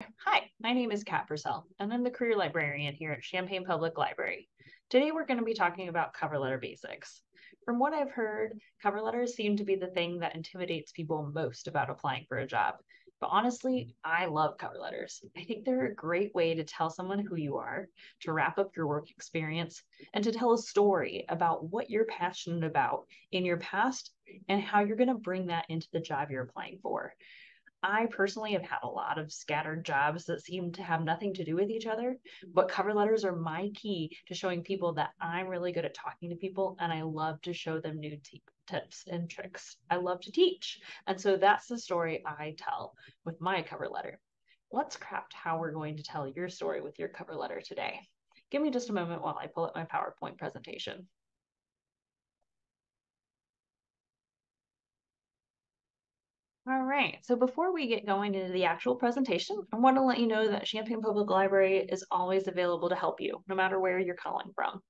Hi, my name is Cat Purcell, and I'm the career librarian here at Champaign Public Library. Today, we're going to be talking about cover letter basics. From what I've heard, cover letters seem to be the thing that intimidates people most about applying for a job. But honestly, I love cover letters. I think they're a great way to tell someone who you are, to wrap up your work experience, and to tell a story about what you're passionate about in your past and how you're going to bring that into the job you're applying for. I personally have had a lot of scattered jobs that seem to have nothing to do with each other, but cover letters are my key to showing people that I'm really good at talking to people and I love to show them new tips and tricks. I love to teach. And so that's the story I tell with my cover letter. Let's craft how we're going to tell your story with your cover letter today. Give me just a moment while I pull up my PowerPoint presentation. All right, so before we get going into the actual presentation, I want to let you know that Champaign Public Library is always available to help you, no matter where you're calling from.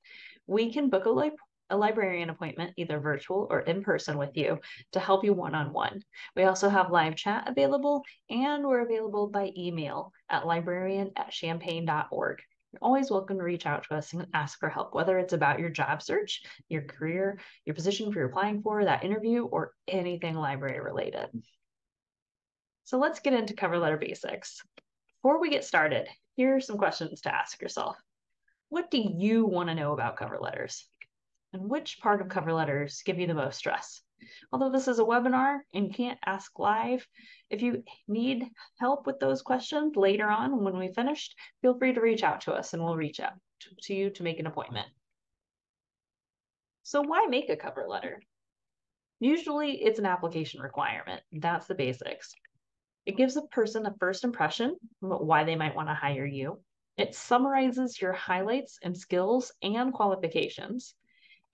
We can book a librarian appointment, either virtual or in person with you, to help you one-on-one. We also have live chat available, and we're available by email at librarian@champaign.org. You're always welcome to reach out to us and ask for help, whether it's about your job search, your career, your position you're applying for, that interview, or anything library related. So let's get into cover letter basics. Before we get started, here are some questions to ask yourself. What do you want to know about cover letters? And which part of cover letters give you the most stress? Although this is a webinar and you can't ask live, if you need help with those questions later on when we finished, feel free to reach out to us and we'll reach out to you to make an appointment. So why make a cover letter? Usually it's an application requirement. That's the basics. It gives a person a first impression about why they might want to hire you. It summarizes your highlights and skills and qualifications.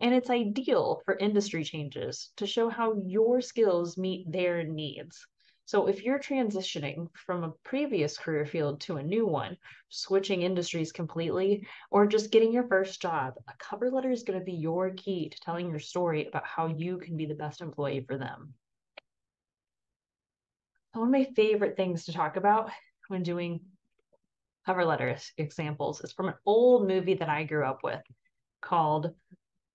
And it's ideal for industry changes to show how your skills meet their needs. So if you're transitioning from a previous career field to a new one, switching industries completely, or just getting your first job, a cover letter is going to be your key to telling your story about how you can be the best employee for them. One of my favorite things to talk about when doing cover letter examples is from an old movie that I grew up with called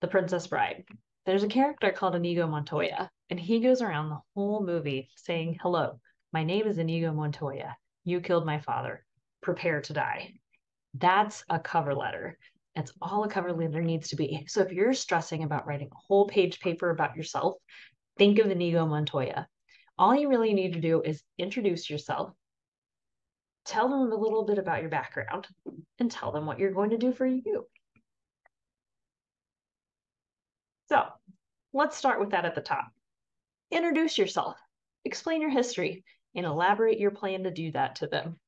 The Princess Bride. There's a character called Inigo Montoya, and he goes around the whole movie saying, "Hello, my name is Inigo Montoya. You killed my father. Prepare to die." That's a cover letter. That's all a cover letter needs to be. So if you're stressing about writing a whole page paper about yourself, think of Inigo Montoya. All you really need to do is introduce yourself, tell them a little bit about your background, and tell them what you're going to do for you. So let's start with that at the top. Introduce yourself, explain your history, and elaborate your plan to do that to them.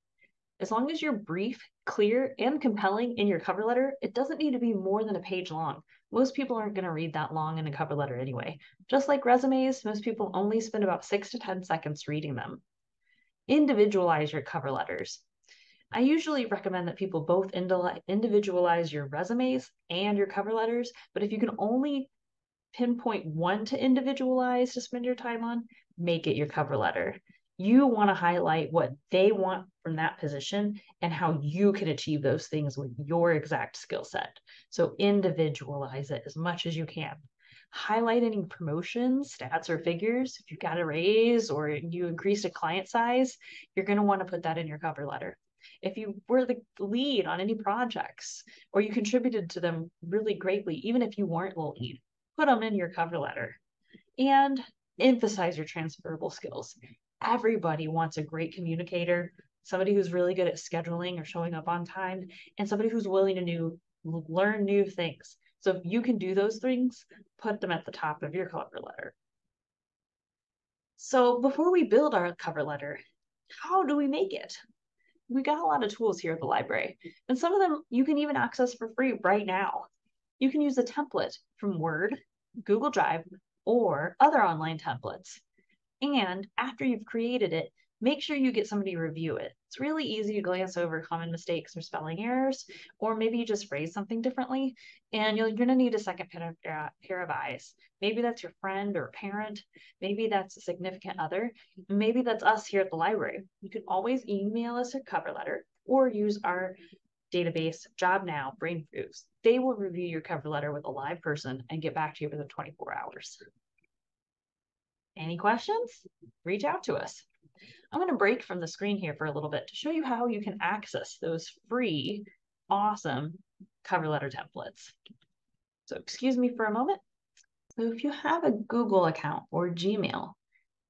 As long as you're brief, clear, and compelling in your cover letter, it doesn't need to be more than a page long. Most people aren't going to read that long in a cover letter anyway. Just like resumes, most people only spend about 6 to 10 seconds reading them. Individualize your cover letters. I usually recommend that people both individualize your resumes and your cover letters, but if you can only pinpoint one to individualize to spend your time on, make it your cover letter. You want to highlight what they want from that position and how you can achieve those things with your exact skill set. So individualize it as much as you can. Highlight any promotions, stats, or figures. If you got a raise or you increased a client size, you're going to want to put that in your cover letter. If you were the lead on any projects or you contributed to them really greatly, even if you weren't the lead, put them in your cover letter. And emphasize your transferable skills. Everybody wants a great communicator, somebody who's really good at scheduling or showing up on time, and somebody who's willing to learn new things. So if you can do those things, put them at the top of your cover letter. So before we build our cover letter, how do we make it? We got a lot of tools here at the library, and some of them you can even access for free right now. You can use a template from Word, Google Drive, or other online templates. And after you've created it, make sure you get somebody to review it. It's really easy to glance over common mistakes or spelling errors, or maybe you just phrase something differently, and you're going to need a second pair of eyes. Maybe that's your friend or parent. Maybe that's a significant other. Maybe that's us here at the library. You can always email us a cover letter or use our database, Job Now, Brain Proofs. They will review your cover letter with a live person and get back to you within 24 hours. Any questions? Reach out to us. I'm going to break from the screen here for a little bit to show you how you can access those free, awesome cover letter templates. So excuse me for a moment. So if you have a Google account or Gmail,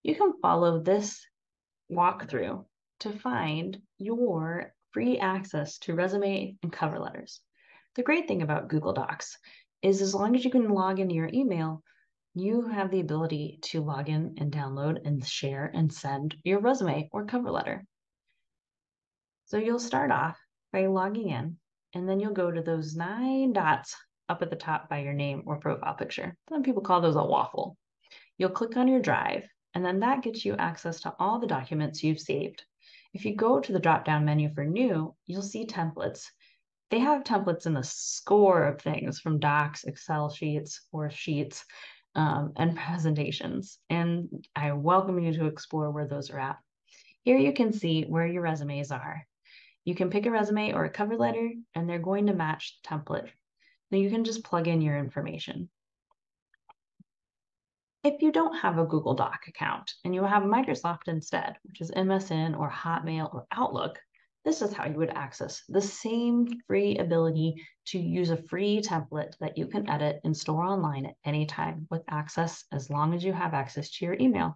you can follow this walkthrough to find your free access to resume and cover letters. The great thing about Google Docs is as long as you can log into your email, you have the ability to log in and download and share and send your resume or cover letter. So you'll start off by logging in, and then you'll go to those 9 dots up at the top by your name or profile picture. Some people call those a waffle. You'll click on your drive, and then that gets you access to all the documents you've saved. If you go to the drop-down menu for new, you'll see templates. They have templates in a score of things, from docs, Excel sheets, or sheets, and presentations. And I welcome you to explore where those are at. Here you can see where your resumes are. You can pick a resume or a cover letter, and they're going to match the template. Then you can just plug in your information. If you don't have a Google Doc account and you have Microsoft instead, which is MSN or Hotmail or Outlook, this is how you would access the same free ability to use a free template that you can edit and store online at any time with access as long as you have access to your email.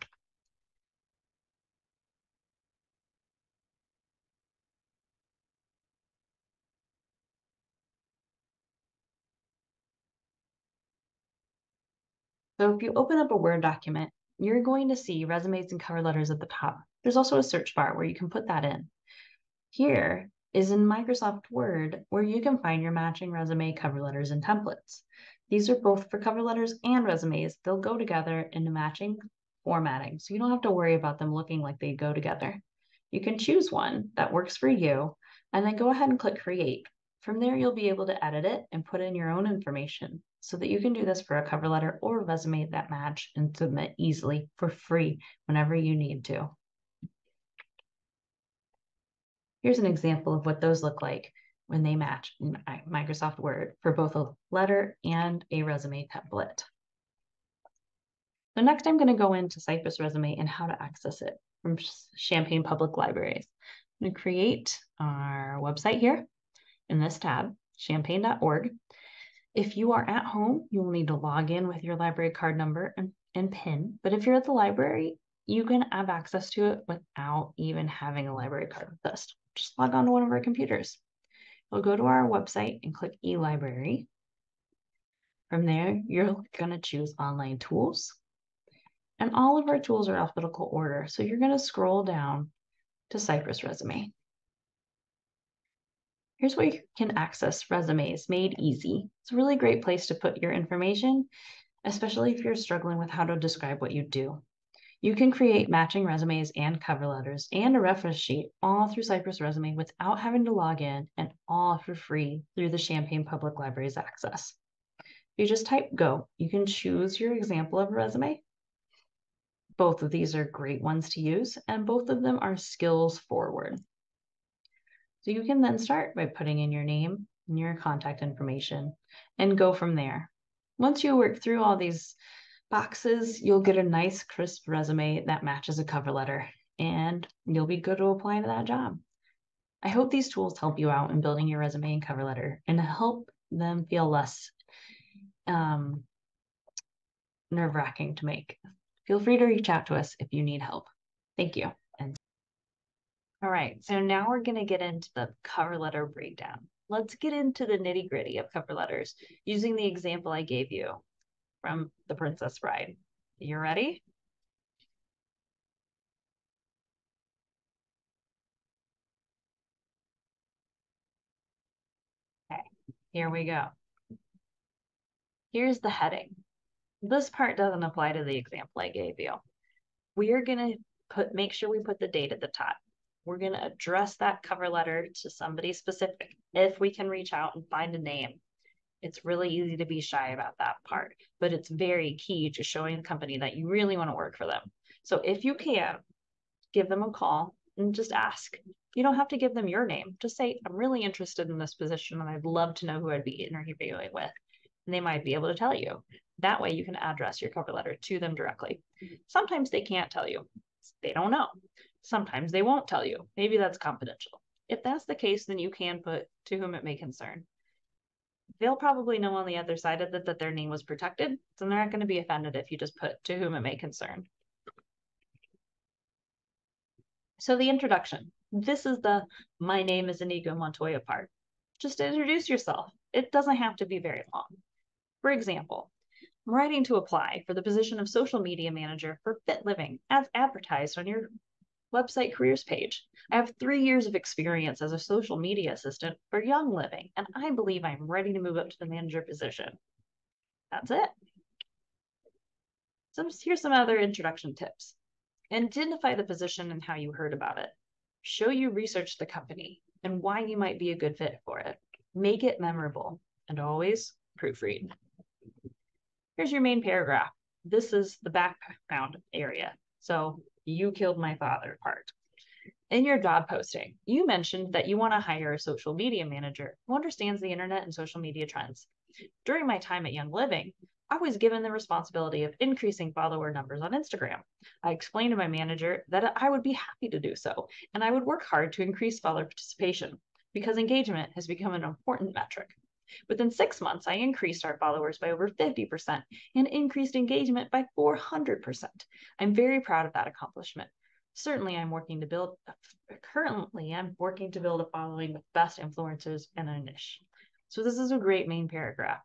So if you open up a Word document, you're going to see resumes and cover letters at the top. There's also a search bar where you can put that in. Here is in Microsoft Word where you can find your matching resume, cover letters, and templates. These are both for cover letters and resumes. They'll go together in matching formatting, so you don't have to worry about them looking like they go together. You can choose one that works for you, and then go ahead and click Create. From there, you'll be able to edit it and put in your own information so that you can do this for a cover letter or a resume that match and submit easily for free whenever you need to. Here's an example of what those look like when they match in Microsoft Word for both a letter and a resume template. So next I'm going to go into Cypress Resume and how to access it from Champaign Public Libraries. I'm going to create our website here in this tab, champaign.org. If you are at home, you will need to log in with your library card number and PIN. But if you're at the library, you can have access to it without even having a library card with us. Just log on to one of our computers. You'll go to our website and click eLibrary. From there, you're going to choose Online Tools. And all of our tools are alphabetical order. So you're going to scroll down to Cypress Resume. Here's where you can access resumes made easy. It's a really great place to put your information, especially if you're struggling with how to describe what you do. You can create matching resumes and cover letters and a reference sheet all through Cypress Resume without having to log in, and all for free through the Champaign Public Library's access. If you just type Go, you can choose your example of a resume. Both of these are great ones to use, and both of them are skills forward. So you can then start by putting in your name and your contact information and go from there. Once you work through all these boxes, you'll get a nice crisp resume that matches a cover letter, and you'll be good to apply to that job. I hope these tools help you out in building your resume and cover letter and help them feel less nerve-wracking to make. Feel free to reach out to us if you need help. Thank you. All right, so now we're going to get into the cover letter breakdown. Let's get into the nitty-gritty of cover letters using the example I gave you from The Princess Bride. You ready? Okay, here we go. Here's the heading. This part doesn't apply to the example I gave you. We are going to make sure we put the date at the top. We're going to address that cover letter to somebody specific if we can reach out and find a name. It's really easy to be shy about that part, but it's very key to showing the company that you really want to work for them. So if you can, give them a call and just ask. You don't have to give them your name. Just say, I'm really interested in this position and I'd love to know who I'd be interviewing with. And they might be able to tell you. That way you can address your cover letter to them directly. Sometimes they can't tell you. They don't know. Sometimes they won't tell you. Maybe that's confidential. If that's the case, then you can put to whom it may concern. They'll probably know on the other side of it that their name was protected, so they're not going to be offended if you just put to whom it may concern. So the introduction. This is the my name is Inigo Montoya part. Just introduce yourself. It doesn't have to be very long. For example, I'm writing to apply for the position of social media manager for Fit Living as advertised on your website careers page. I have 3 years of experience as a social media assistant for Young Living, and I believe I'm ready to move up to the manager position. That's it. So here's some other introduction tips. Identify the position and how you heard about it. Show you researched the company and why you might be a good fit for it. Make it memorable, and always proofread. Here's your main paragraph. This is the background area. So you killed my father part. In your job posting, you mentioned that you want to hire a social media manager who understands the internet and social media trends. During my time at Young Living, I was given the responsibility of increasing follower numbers on Instagram. I explained to my manager that I would be happy to do so, and I would work hard to increase follower participation because engagement has become an important metric. Within 6 months, I increased our followers by over 50% and increased engagement by 400%. I'm very proud of that accomplishment. Currently, I'm working to build a following with best influencers in a niche. So this is a great main paragraph.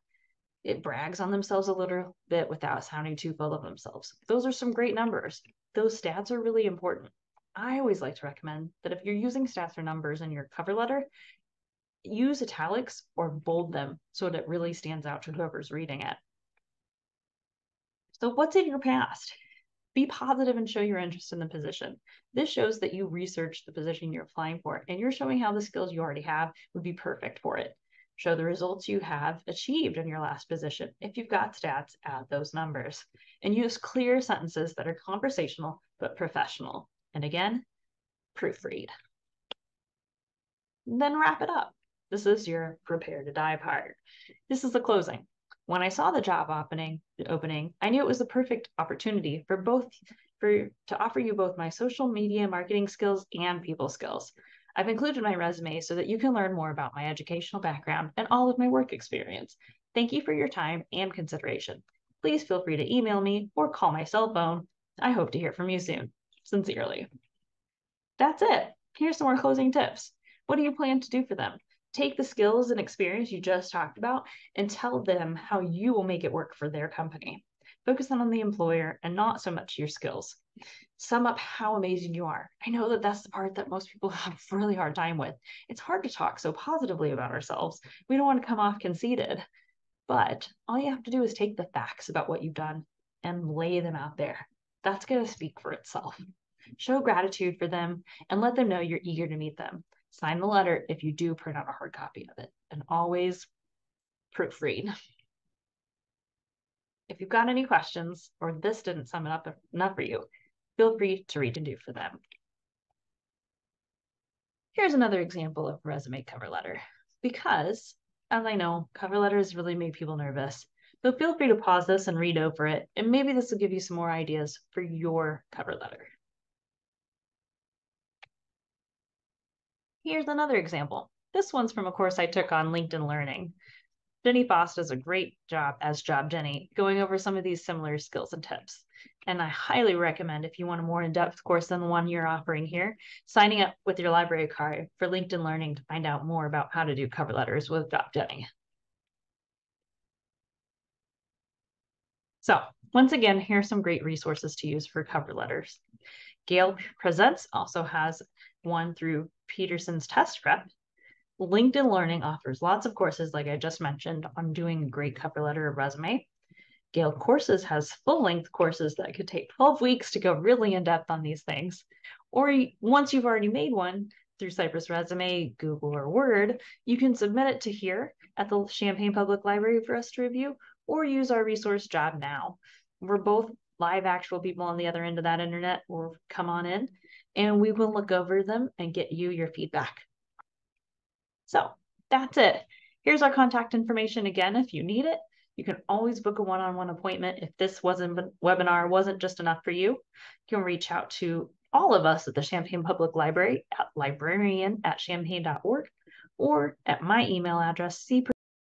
It brags on themselves a little bit without sounding too full of themselves. Those are some great numbers. Those stats are really important. I always like to recommend that if you're using stats or numbers in your cover letter, use italics or bold them so that it really stands out to whoever's reading it. So what's in your past? Be positive and show your interest in the position. This shows that you researched the position you're applying for, and you're showing how the skills you already have would be perfect for it. Show the results you have achieved in your last position. If you've got stats, add those numbers. And use clear sentences that are conversational but professional. And again, proofread. Then wrap it up. This is your prepare to die part. This is the closing. When I saw the job opening, I knew it was the perfect opportunity to offer you both my social media marketing skills and people skills. I've included my resume so that you can learn more about my educational background and all of my work experience. Thank you for your time and consideration. Please feel free to email me or call my cell phone. I hope to hear from you soon. Sincerely. That's it. Here's some more closing tips. What do you plan to do for them? Take the skills and experience you just talked about and tell them how you will make it work for their company. Focus on the employer and not so much your skills. Sum up how amazing you are. I know that that's the part that most people have a really hard time with. It's hard to talk so positively about ourselves. We don't want to come off conceited, but all you have to do is take the facts about what you've done and lay them out there. That's going to speak for itself. Show gratitude for them and let them know you're eager to meet them. Sign the letter if you do print out a hard copy of it, and always proofread. If you've got any questions or this didn't sum it up enough for you, feel free to read and do for them. Here's another example of resume cover letter. Because, as I know, cover letters really make people nervous. So feel free to pause this and read over it, and maybe this will give you some more ideas for your cover letter. Here's another example. This one's from a course I took on LinkedIn Learning. Jenny Foss does a great job as Job Jenny, going over some of these similar skills and tips. And I highly recommend, if you want a more in-depth course than the one you're offering here, signing up with your library card for LinkedIn Learning to find out more about how to do cover letters with Job Jenny. So once again, here's some great resources to use for cover letters. Gale Presents also has one through Peterson's Test Prep. LinkedIn Learning offers lots of courses, like I just mentioned, on doing a great cover letter or resume. Gale Courses has full-length courses that could take 12 weeks to go really in-depth on these things. Or once you've already made one through Cypress Resume, Google, or Word, you can submit it to here at the Champaign Public Library for us to review, or use our resource Job Now. We're both live actual people on the other end of that internet, or come on in, and we will look over them and get you your feedback. So that's it. Here's our contact information again if you need it. You can always book a one-on-one appointment if this webinar wasn't just enough for you. You can reach out to all of us at the Champaign Public Library at librarian@champaign.org or at my email address,